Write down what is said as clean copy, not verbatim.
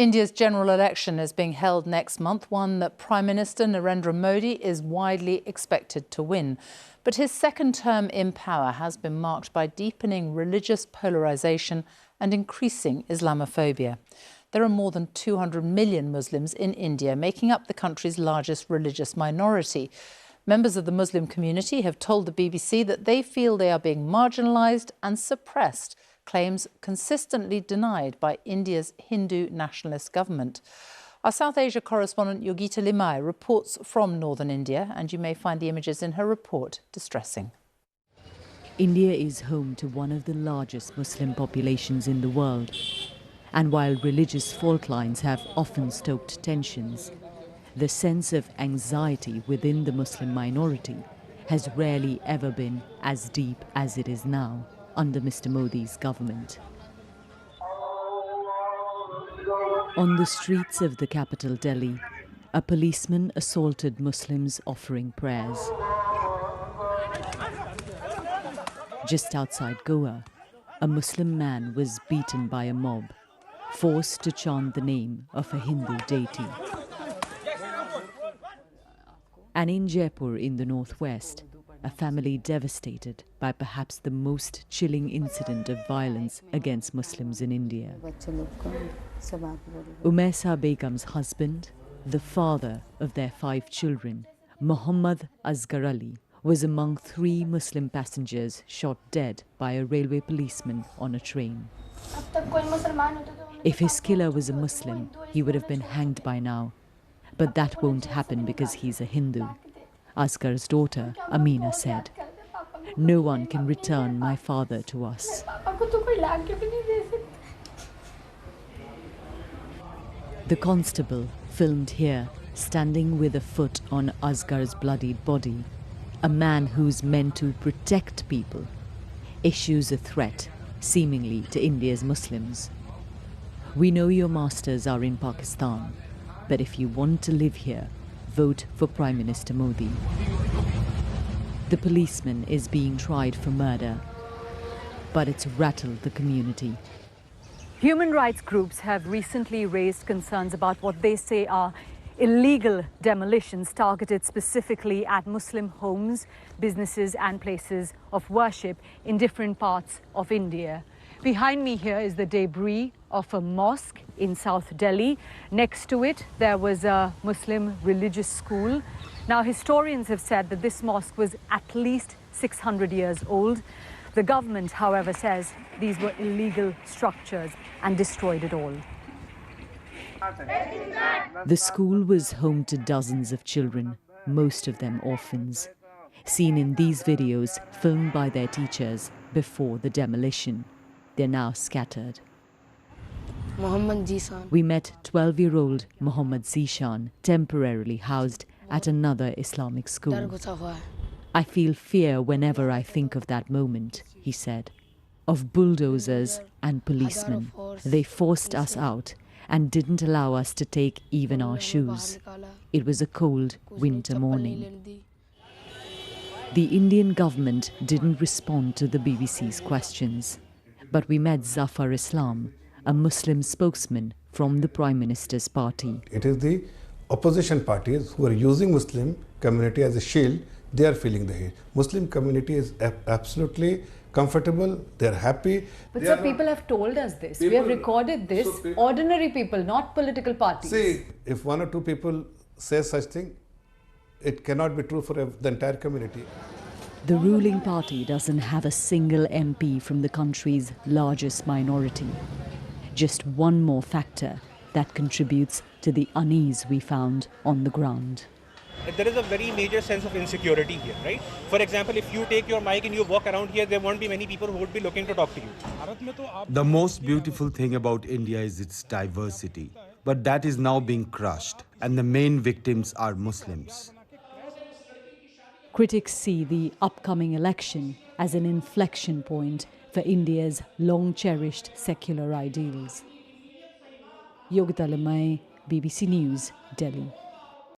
India's general election is being held next month, one that Prime Minister Narendra Modi is widely expected to win. But his second term in power has been marked by deepening religious polarisation and increasing Islamophobia. There are more than 200 million Muslims in India, making up the country's largest religious minority. Members of the Muslim community have told the BBC that they feel they are being marginalised and suppressed, claims consistently denied by India's Hindu nationalist government. Our South Asia correspondent Yogita Limai reports from northern India, and you may find the images in her report distressing. India is home to one of the largest Muslim populations in the world. And while religious fault lines have often stoked tensions, the sense of anxiety within the Muslim minority has rarely ever been as deep as it is now under Mr. Modi's government. On the streets of the capital Delhi, a policeman assaulted Muslims offering prayers. Just outside Goa, a Muslim man was beaten by a mob, forced to chant the name of a Hindu deity. And in Jaipur in the northwest, a family devastated by perhaps the most chilling incident of violence against Muslims in India. Umaisa Begum's husband, the father of their 5 children, Muhammad Asghar Ali, was among 3 Muslim passengers shot dead by a railway policeman on a train. If his killer was a Muslim, he would have been hanged by now. But that won't happen because he's a Hindu. Asghar's daughter, Amina, said, "No one can return my father to us." The constable filmed here, standing with a foot on Asghar's bloodied body, a man who's meant to protect people, issues a threat, seemingly to India's Muslims. "We know your masters are in Pakistan, but if you want to live here, vote for Prime Minister Modi." The policeman is being tried for murder, but it's rattled the community. Human rights groups have recently raised concerns about what they say are illegal demolitions targeted specifically at Muslim homes, businesses and places of worship in different parts of India. Behind me here is the debris of a mosque in South Delhi. Next to it, there was a Muslim religious school. Now, historians have said that this mosque was at least 600 years old. The government, however, says these were illegal structures and destroyed it all. The school was home to dozens of children, most of them orphans, seen in these videos filmed by their teachers before the demolition. They're now scattered. We met 12-year-old Muhammad Zishan, temporarily housed at another Islamic school. "I feel fear whenever I think of that moment," he said. "Of bulldozers and policemen. They forced us out and didn't allow us to take even our shoes. It was a cold winter morning." The Indian government didn't respond to the BBC's questions. But we met Zafar Islam, a Muslim spokesman from the Prime Minister's party. It is the opposition parties who are using Muslim community as a shield. They are feeling the hate. Muslim community is absolutely comfortable. They are happy. But sir, people have told us this. We have recorded this. Ordinary people, not political parties. See, if 1 or 2 people say such thing, it cannot be true for the entire community. The ruling party doesn't have a single MP from the country's largest minority. Just one more factor that contributes to the unease we found on the ground. There is a very major sense of insecurity here, right? For example, if you take your mic and you walk around here, there won't be many people who would be looking to talk to you. The most beautiful thing about India is its diversity. But that is now being crushed, and the main victims are Muslims. Critics see the upcoming election as an inflection point for India's long-cherished secular ideals. Yogita Limai, BBC News, Delhi.